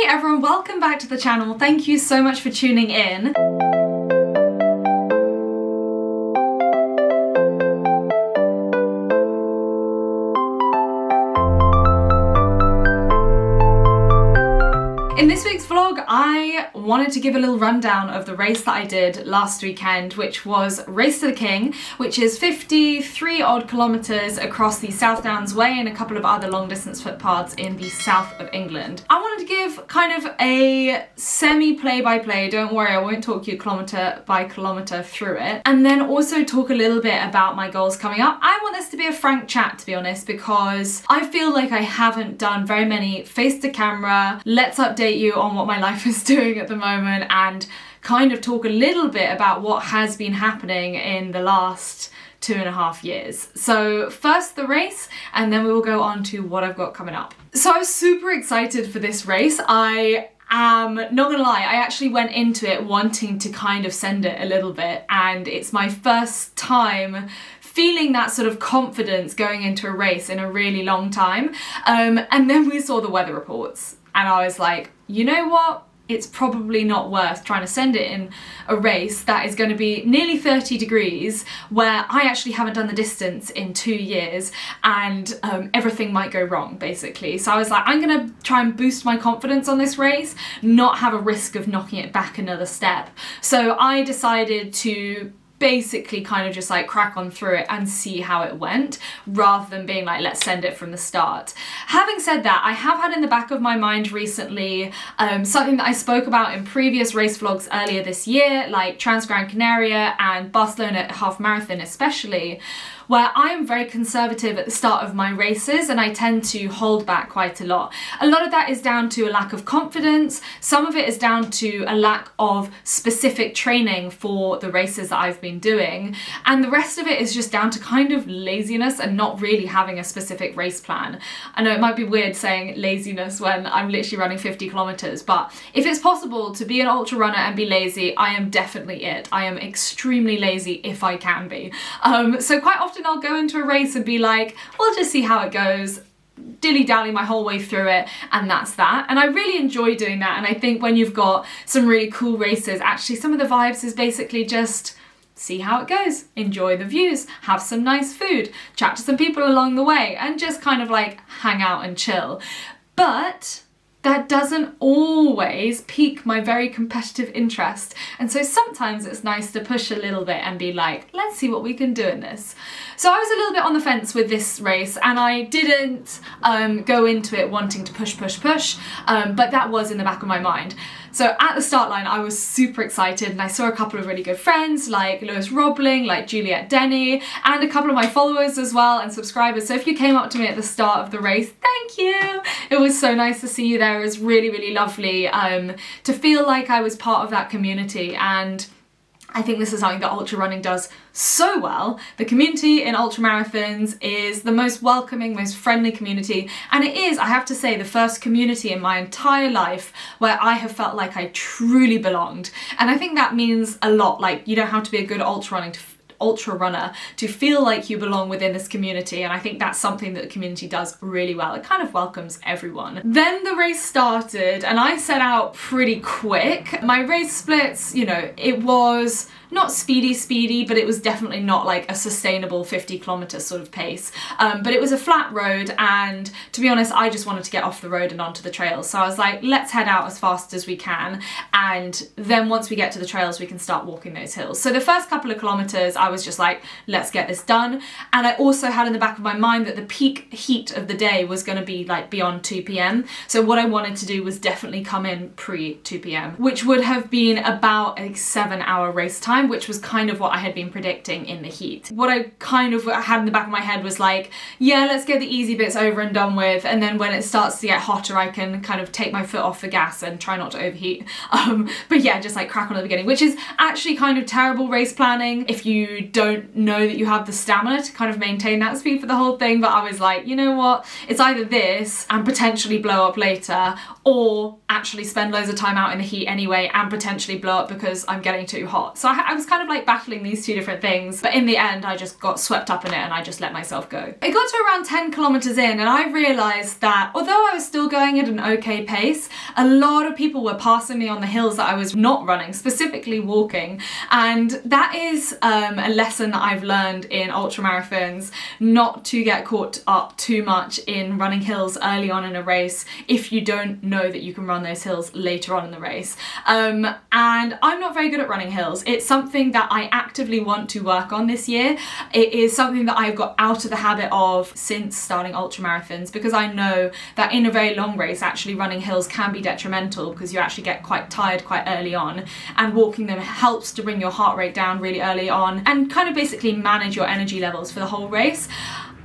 Hey everyone, welcome back to the channel. Thank you so much for tuning in. In this week's vlog, I wanted to give a little rundown of the race that I did last weekend, which was Race to the King, which is 53 odd kilometres across the South Downs Way and a couple of other long distance footpaths in the south of England. I wanted to give kind of a semi play-by-play, don't worry, I won't talk you kilometre by kilometre through it, and then also talk a little bit about my goals coming up. I want this to be a frank chat, to be honest, because I feel like I haven't done very many face to camera, let's update you on what my life is doing at the moment and kind of talk a little bit about what has been happening in the last 2.5 years. So first the race, and then we will go on to what I've got coming up. So I was super excited for this race. I am not gonna lie, I actually went into it wanting to kind of send it a little bit, and it's my first time feeling that sort of confidence going into a race in a really long time. And then we saw the weather reports and I was like, you know what? It's probably not worth trying to send it in a race that is going to be nearly 30 degrees where I actually haven't done the distance in 2 years and everything might go wrong, basically. So I was like, I'm going to try and boost my confidence on this race, not have a risk of knocking it back another step. So I decided to basically kind of just like crack on through it and see how it went, rather than being like, let's send it from the start. Having said that, I have had in the back of my mind recently something that I spoke about in previous race vlogs earlier this year, like Trans-Gran Canaria and Barcelona Half Marathon especially, where I am very conservative at the start of my races and I tend to hold back quite a lot. A lot of that is down to a lack of confidence, some of it is down to a lack of specific training for the races that I've been doing, and the rest of it is just down to kind of laziness and not really having a specific race plan. I know it might be weird saying laziness when I'm literally running 50 kilometers, but if it's possible to be an ultra runner and be lazy, I am definitely it. I am extremely lazy if I can be. So quite often I'll go into a race and be like, we'll just see how it goes, dilly-dally my whole way through it, and that's that. And I really enjoy doing that, and I think when you've got some really cool races, actually some of the vibes is basically just see how it goes, enjoy the views, have some nice food, chat to some people along the way, and just kind of like hang out and chill. But that doesn't always pique my very competitive interest, and so sometimes it's nice to push a little bit and be like, let's see what we can do in this. So I was a little bit on the fence with this race, and I didn't go into it wanting to push, but that was in the back of my mind. So at the start line, I was super excited, and I saw a couple of really good friends like Lewis Roebling, like Juliet Denny, and a couple of my followers as well and subscribers. So if you came up to me at the start of the race, thank you. It was so nice to see you there. It was really, really lovely to feel like I was part of that community, and I think this is something that ultra running does so well. The community in ultramarathons is the most welcoming, most friendly community, and it is, I have to say, the first community in my entire life where I have felt like I truly belonged. And I think that means a lot. Like, you don't have to be a good ultra runner to feel like you belong within this community, and I think that's something that the community does really well. It kind of welcomes everyone. Then the race started and I set out pretty quick. My race splits, you know, it was not speedy, but it was definitely not like a sustainable 50 kilometer sort of pace. But it was a flat road, and to be honest, I just wanted to get off the road and onto the trails. So I was like, let's head out as fast as we can, and then once we get to the trails, we can start walking those hills. So the first couple of kilometers, I was just like, let's get this done. And I also had in the back of my mind that the peak heat of the day was going to be like beyond 2 p.m. So what I wanted to do was definitely come in pre 2 p.m, which would have been about a 7-hour race time, which was kind of what I had been predicting in the heat. What I kind of had in the back of my head was like, yeah, let's get the easy bits over and done with, and then when it starts to get hotter, I can kind of take my foot off the gas and try not to overheat. But yeah, just like crack on at the beginning, which is actually kind of terrible race planning if you don't know that you have the stamina to kind of maintain that speed for the whole thing. But I was like, you know what, it's either this and potentially blow up later, or actually spend loads of time out in the heat anyway and potentially blow up because I'm getting too hot. So I I was kind of like battling these two different things, but in the end I just got swept up in it and I just let myself go. It got to around 10 kilometers in and I realized that although I was still going at an okay pace, a lot of people were passing me on the hills that I was not running, specifically walking. And that is a lesson that I've learned in ultramarathons, not to get caught up too much in running hills early on in a race if you don't know that you can run those hills later on in the race. And I'm not very good at running hills. It's something that I actively want to work on this year. It is something that I've got out of the habit of since starting ultramarathons, because I know that in a very long race actually running hills can be detrimental because you actually get quite tired quite early on, and walking them helps to bring your heart rate down really early on and kind of basically manage your energy levels for the whole race.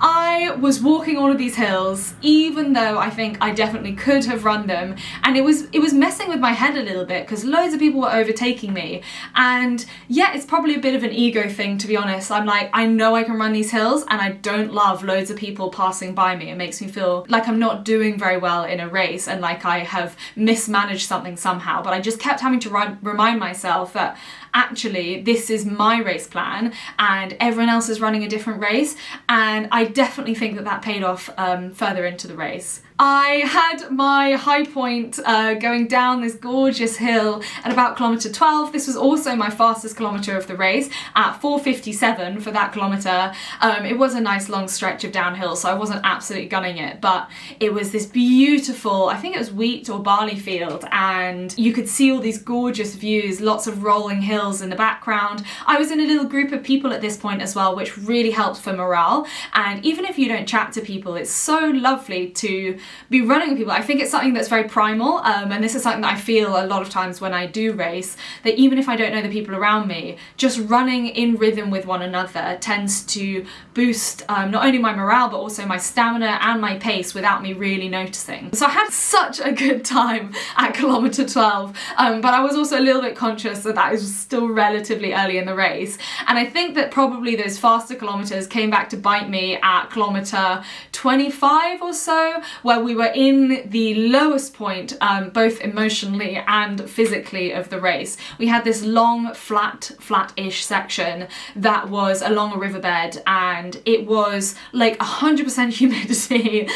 I was walking all of these hills, even though I think I definitely could have run them, and it was messing with my head a little bit because loads of people were overtaking me. And yeah, it's probably a bit of an ego thing, to be honest. I'm like, I know I can run these hills and I don't love loads of people passing by me. It makes me feel like I'm not doing very well in a race and like I have mismanaged something somehow. But I just kept having to remind myself that actually this is my race plan and everyone else is running a different race, and I definitely think that that paid off further into the race. I had my high point going down this gorgeous hill at about kilometre 12. This was also my fastest kilometre of the race at 4:57 for that kilometre. It was a nice long stretch of downhill, so I wasn't absolutely gunning it, but it was this beautiful, I think it was wheat or barley field, and you could see all these gorgeous views, lots of rolling hills in the background. I was in a little group of people at this point as well, which really helped for morale. And even if you don't chat to people, it's so lovely to be running with people. I think it's something that's very primal, and this is something that I feel a lot of times when I do race, that even if I don't know the people around me, just running in rhythm with one another tends to boost not only my morale but also my stamina and my pace without me really noticing. So I had such a good time at kilometre 12, but I was also a little bit conscious that that was still relatively early in the race, and I think that probably those faster kilometres came back to bite me at kilometre 25 or so, where we were in the lowest point, both emotionally and physically, of the race. We had this long, flat-ish section that was along a riverbed, and it was like 100% humidity,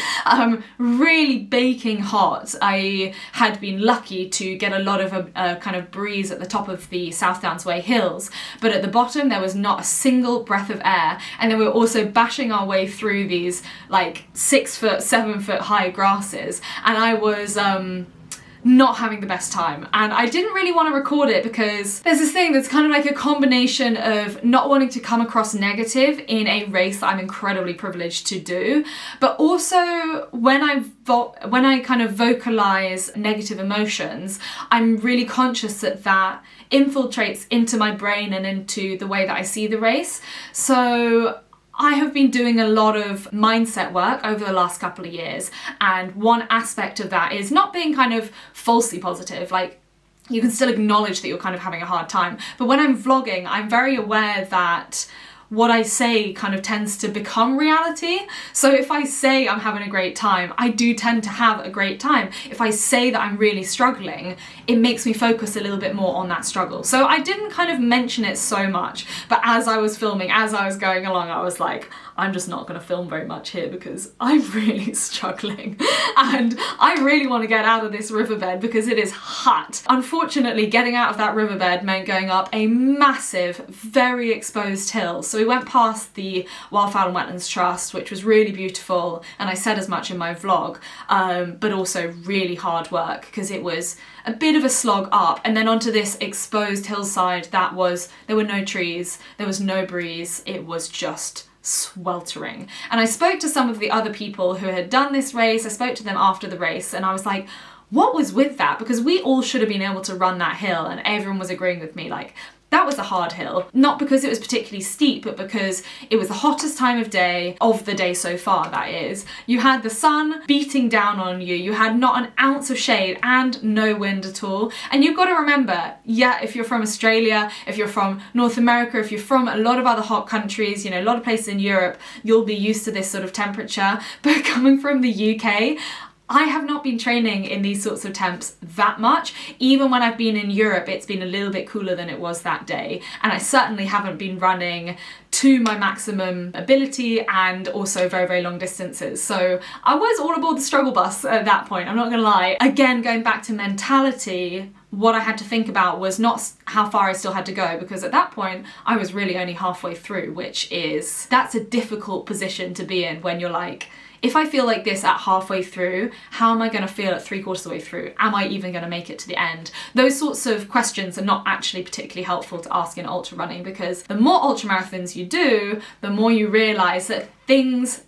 really baking hot. I had been lucky to get a lot of a kind of breeze at the top of the South Downs Way hills, but at the bottom there was not a single breath of air, and then we were also bashing our way through these like 6 foot, 7 foot high grasses, and I was not having the best time. And I didn't really want to record it because there's this thing that's kind of like a combination of not wanting to come across negative in a race that I'm incredibly privileged to do, but also when I kind of vocalize negative emotions, I'm really conscious that that infiltrates into my brain and into the way that I see the race. So I have been doing a lot of mindset work over the last couple of years, and one aspect of that is not being kind of falsely positive. Like, you can still acknowledge that you're kind of having a hard time, but when I'm vlogging, I'm very aware that what I say kind of tends to become reality. So if I say I'm having a great time, I do tend to have a great time. If I say that I'm really struggling, it makes me focus a little bit more on that struggle. So I didn't kind of mention it so much, but as I was filming, as I was going along, I was like, I'm just not going to film very much here because I'm really struggling and I really want to get out of this riverbed because it is hot. Unfortunately, getting out of that riverbed meant going up a massive, very exposed hill. So we went past the Wildfowl and Wetlands Trust, which was really beautiful, and I said as much in my vlog, but also really hard work because it was a bit of a slog up, and then onto this exposed hillside there were no trees, there was no breeze, it was just sweltering. And I spoke to some of the other people who had done this race. I spoke to them after the race and I was like, what was with that? Because we all should have been able to run that hill, and everyone was agreeing with me, like, that was a hard hill. Not because it was particularly steep, but because it was the hottest time of the day so far, that is. You had the sun beating down on you, you had not an ounce of shade and no wind at all. And you've got to remember, yeah, if you're from Australia, if you're from North America, if you're from a lot of other hot countries, you know, a lot of places in Europe, you'll be used to this sort of temperature. But coming from the UK, I have not been training in these sorts of temps that much. Even when I've been in Europe, it's been a little bit cooler than it was that day. And I certainly haven't been running to my maximum ability and also very, very long distances. So I was all aboard the struggle bus at that point, I'm not gonna lie. Again, going back to mentality, what I had to think about was not how far I still had to go, because at that point I was really only halfway through, that's a difficult position to be in when you're like, if I feel like this at halfway through, how am I going to feel at 3/4 of the way through? Am I even going to make it to the end? Those sorts of questions are not actually particularly helpful to ask in ultra running, because the more ultra marathons you do, the more you realise that things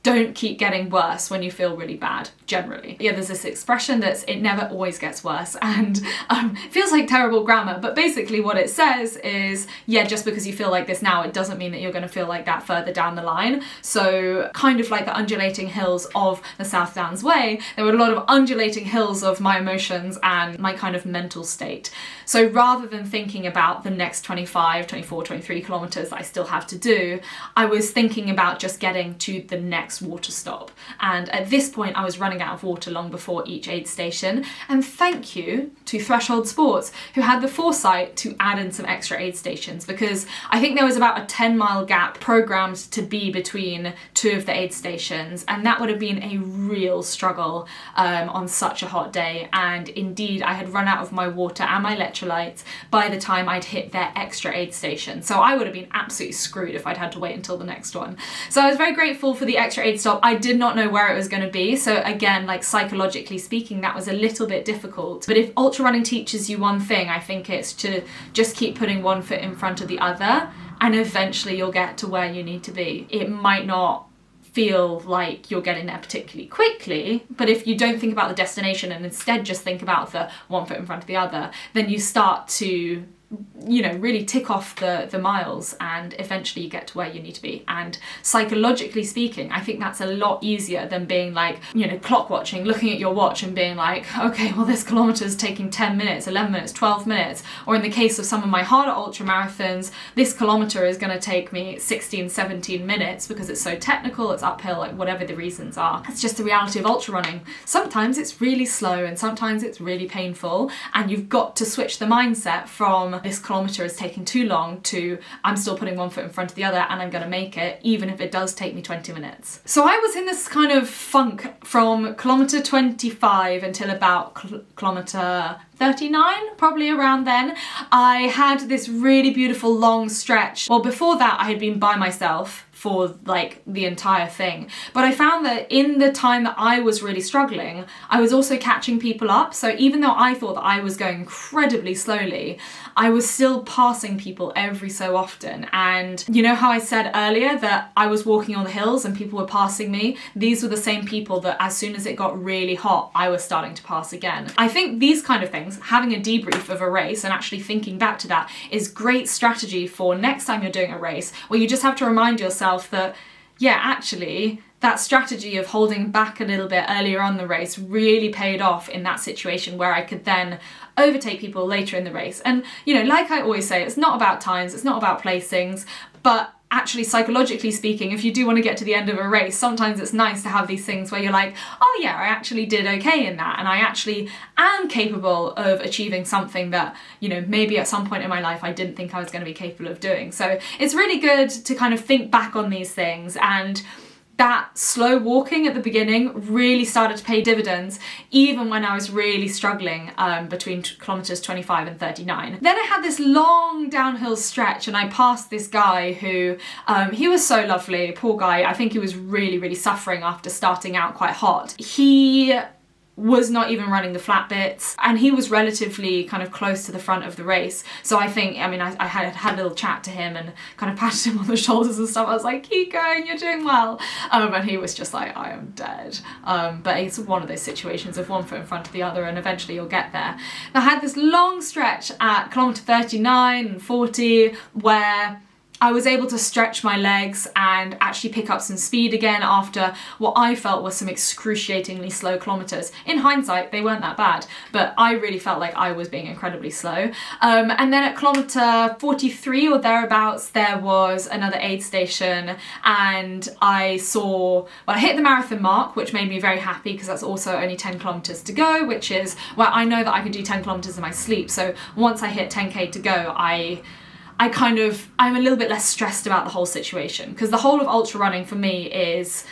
don't keep getting worse when you feel really bad, generally. Yeah, there's this expression that's it never always gets worse, and it feels like terrible grammar, but basically what it says is, yeah, just because you feel like this now, it doesn't mean that you're going to feel like that further down the line. So kind of like the undulating hills of the South Downs Way, there were a lot of undulating hills of my emotions and my kind of mental state. So rather than thinking about the next 25, 24, 23 kilometers that I still have to do, I was thinking about just getting to the next water stop. And at this point I was running out of water long before each aid station, and thank you to Threshold Sports who had the foresight to add in some extra aid stations, because I think there was about a 10-mile gap programmed to be between two of the aid stations, and that would have been a real struggle on such a hot day. And indeed I had run out of my water and my electrolytes by the time I'd hit their extra aid station, so I would have been absolutely screwed if I'd had to wait until the next one. So I was very grateful for the extra aid stop. I did not know where it was going to be, so again, like psychologically speaking, that was a little bit difficult. But if ultra running teaches you one thing, I think it's to just keep putting one foot in front of the other, and eventually you'll get to where you need to be. It might not feel like you're getting there particularly quickly, but if you don't think about the destination and instead just think about the one foot in front of the other, then you start to, you know, really tick off the miles, and eventually you get to where you need to be. And psychologically speaking, I think that's a lot easier than being like, you know, clock watching, looking at your watch and being like, okay, well this kilometer's taking 10 minutes, 11 minutes, 12 minutes. Or in the case of some of my harder ultra marathons, this kilometer is going to take me 16, 17 minutes because it's so technical, it's uphill, like whatever the reasons are. That's just the reality of ultra running. Sometimes it's really slow and sometimes it's really painful, and you've got to switch the mindset from this kilometer is taking too long to I'm still putting one foot in front of the other and I'm going to make it, even if it does take me 20 minutes. So I was in this kind of funk from kilometer 25 until about kilometer 39, probably around then. I had this really beautiful long stretch. Well, before that I had been by myself for like the entire thing. But I found that in the time that I was really struggling, I was also catching people up. So even though I thought that I was going incredibly slowly, I was still passing people every so often. And you know how I said earlier that I was walking on the hills and people were passing me? These were the same people that as soon as it got really hot, I was starting to pass again. I think these kind of things, having a debrief of a race and actually thinking back to that, is great strategy for next time you're doing a race, where you just have to remind yourself that, yeah, actually, that strategy of holding back a little bit earlier on in the race really paid off in that situation where I could then overtake people later in the race. And, you know, like I always say, it's not about times, it's not about placings, but actually psychologically speaking, if you do want to get to the end of a race, sometimes it's nice to have these things where you're like, oh yeah, I actually did okay in that, and I actually am capable of achieving something that, you know, maybe at some point in my life I didn't think I was going to be capable of doing. So it's really good to kind of think back on these things, and that slow walking at the beginning really started to pay dividends, even when I was really struggling between kilometers 25 and 39. Then I had this long downhill stretch and I passed this guy who, he was so lovely, poor guy. I think he was really, really suffering after starting out quite hot. He was not even running the flat bits, and he was relatively kind of close to the front of the race. So I think, I mean, I had a little chat to him and kind of patted him on the shoulders and stuff. I was like, keep going, you're doing well. And he was just like, I am dead. But it's one of those situations of one foot in front of the other, and eventually you'll get there. And I had this long stretch at kilometer 39 and 40 where I was able to stretch my legs and actually pick up some speed again after what I felt was some excruciatingly slow kilometers. In hindsight, they weren't that bad, but I really felt like I was being incredibly slow. And then at kilometer 43 or thereabouts, there was another aid station, and I hit the marathon mark, which made me very happy because that's also only 10 kilometers to go, which is where I know that I can do 10 kilometers in my sleep. So once I hit 10k to go, I'm a little bit less stressed about the whole situation, because the whole of ultra running for me is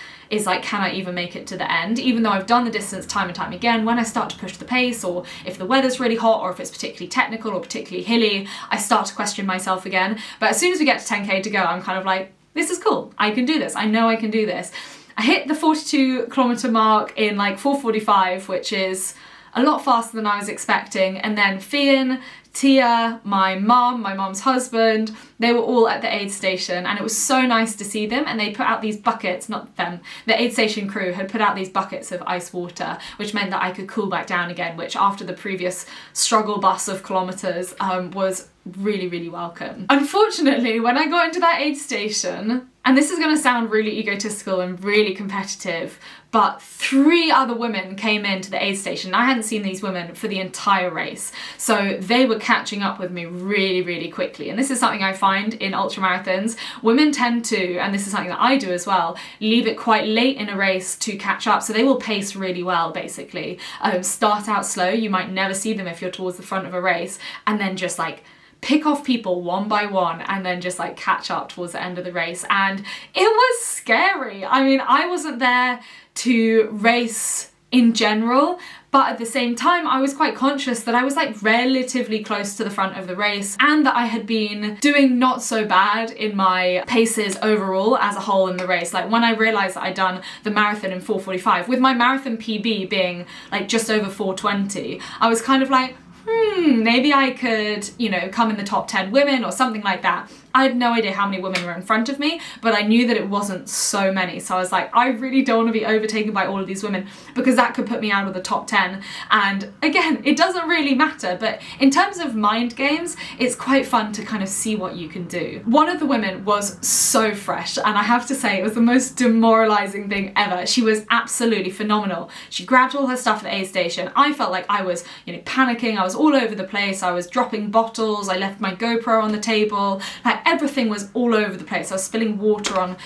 like, can I even make it to the end? Even though I've done the distance time and time again, when I start to push the pace, or if the weather's really hot, or if it's particularly technical or particularly hilly, I start to question myself again. But as soon as we get to 10k to go, I'm kind of like, this is cool. I can do this. I know I can do this. I hit the 42 kilometer mark in like 4:45, which is a lot faster than I was expecting. And then Rhian, Tia, my mom's husband, they were all at the aid station, and it was so nice to see them. And they put out these buckets, not them, the aid station crew had put out these buckets of ice water, which meant that I could cool back down again, which after the previous struggle bus of kilometers was really, really welcome. Unfortunately, when I got into that aid station, and this is going to sound really egotistical and really competitive, but 3 other women came into the aid station. I hadn't seen these women for the entire race, so they were catching up with me really, really quickly. And this is something I find in ultramarathons. Women tend to, and this is something that I do as well, leave it quite late in a race to catch up. So they will pace really well, basically. Start out slow, you might never see them if you're towards the front of a race, and then just like pick off people one by one and then just like catch up towards the end of the race. And it was scary. I mean, I wasn't there to race in general, but at the same time I was quite conscious that I was like relatively close to the front of the race, and that I had been doing not so bad in my paces overall as a whole in the race. Like when I realised that I'd done the marathon in 4:45, with my marathon PB being like just over 4:20, I was kind of like, maybe I could, you know, come in the top 10 women or something like that. I had no idea how many women were in front of me, but I knew that it wasn't so many. So I was like, I really don't want to be overtaken by all of these women, because that could put me out of the top 10. And again, it doesn't really matter, but in terms of mind games, it's quite fun to kind of see what you can do. One of the women was so fresh, and I have to say it was the most demoralizing thing ever. She was absolutely phenomenal. She grabbed all her stuff at the aid station. I felt like I was, you know, panicking. I was all over the place. I was dropping bottles. I left my GoPro on the table. Like, everything was all over the place. I was spilling water on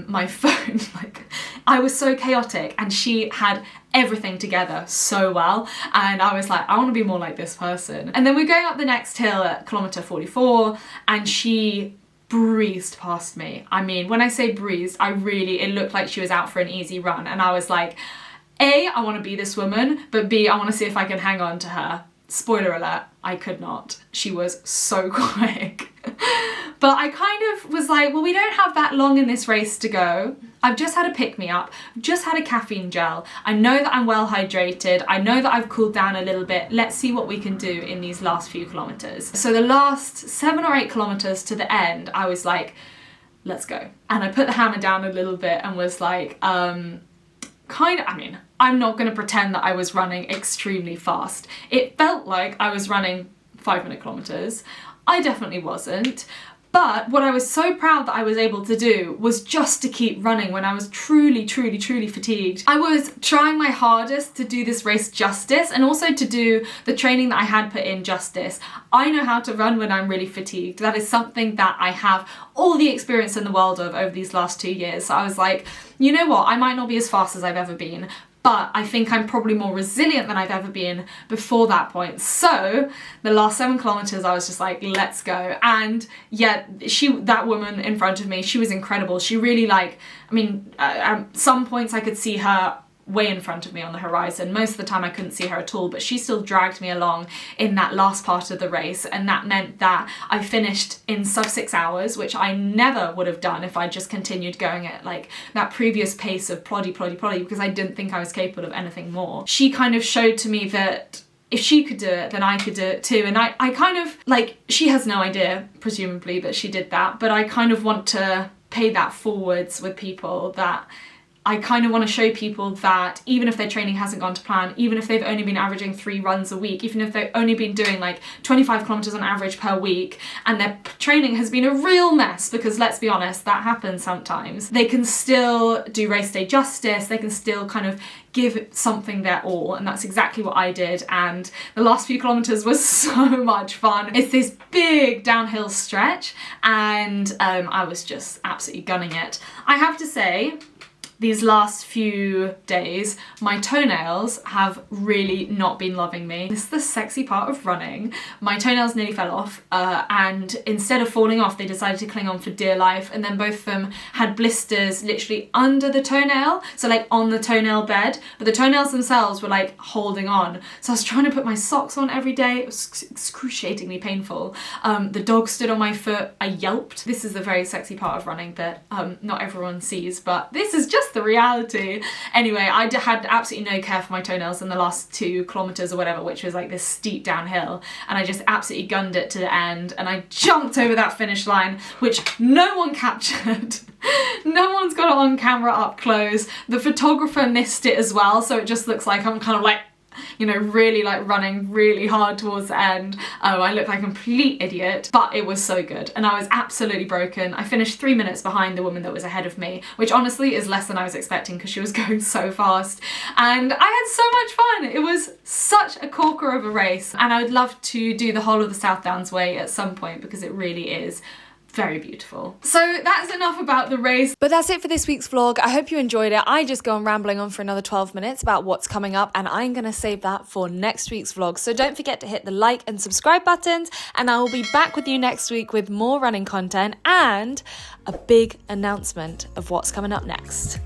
my phone. Like, I was so chaotic, and she had everything together so well, and I was like, I want to be more like this person. And then we're going up the next hill at kilometer 44, and she breezed past me. I mean, when I say breezed, it looked like she was out for an easy run, and I was like, A, I want to be this woman, but B, I want to see if I can hang on to her. Spoiler alert, I could not. She was so quick. But I kind of was like, well, we don't have that long in this race to go. I've just had a pick-me-up, just had a caffeine gel. I know that I'm well hydrated. I know that I've cooled down a little bit. Let's see what we can do in these last few kilometers. So the last 7 or 8 kilometers to the end, I was like, let's go. And I put the hammer down a little bit and was like, I'm not going to pretend that I was running extremely fast. It felt like I was running 5-minute kilometers. I definitely wasn't. But what I was so proud that I was able to do was just to keep running when I was truly, truly, truly fatigued. I was trying my hardest to do this race justice, and also to do the training that I had put in justice. I know how to run when I'm really fatigued. That is something that I have all the experience in the world of over these last 2 years. So I was like, you know what, I might not be as fast as I've ever been, but I think I'm probably more resilient than I've ever been before that point. So the last 7 kilometers, I was just like, let's go. And yeah, that woman in front of me, she was incredible. She really at some points I could see her way in front of me on the horizon. Most of the time I couldn't see her at all, but she still dragged me along in that last part of the race, and that meant that I finished in sub 6 hours, which I never would have done if I just continued going at like that previous pace of ploddy, because I didn't think I was capable of anything more. She kind of showed to me that if she could do it, then I could do it too. And I kind of, like, she has no idea, presumably, that she did that, but I kind of want to pay that forwards with people, that I kind of want to show people that even if their training hasn't gone to plan, even if they've only been averaging 3 runs a week, even if they've only been doing like 25 kilometers on average per week, and their training has been a real mess, because let's be honest, that happens sometimes, they can still do race day justice, they can still kind of give something their all, and that's exactly what I did. And the last few kilometers was so much fun. It's this big downhill stretch, and I was just absolutely gunning it. I have to say, these last few days, my toenails have really not been loving me. This is the sexy part of running. My toenails nearly fell off, and instead of falling off, they decided to cling on for dear life, and then both of them had blisters literally under the toenail, so like on the toenail bed, but the toenails themselves were like holding on. So I was trying to put my socks on every day. It was excruciatingly painful. The dog stood on my foot. I yelped. This is the very sexy part of running that not everyone sees, but this is just the reality. Anyway, I had absolutely no care for my toenails in the last 2 kilometers or whatever, which was like this steep downhill, and I just absolutely gunned it to the end, and I jumped over that finish line, which no one captured. No one's got it on camera up close. The photographer missed it as well, so it just looks like I'm kind of like, you know, really like running really hard towards the end. I look like a complete idiot, but it was so good, and I was absolutely broken. I finished 3 minutes behind the woman that was ahead of me, which honestly is less than I was expecting because she was going so fast, and I had so much fun. It was such a corker of a race, and I would love to do the whole of the South Downs Way at some point because it really is very beautiful. So that's enough about the race. But that's it for this week's vlog. I hope you enjoyed it. I just go on rambling on for another 12 minutes about what's coming up, and I'm going to save that for next week's vlog. So don't forget to hit the like and subscribe buttons, and I will be back with you next week with more running content and a big announcement of what's coming up next.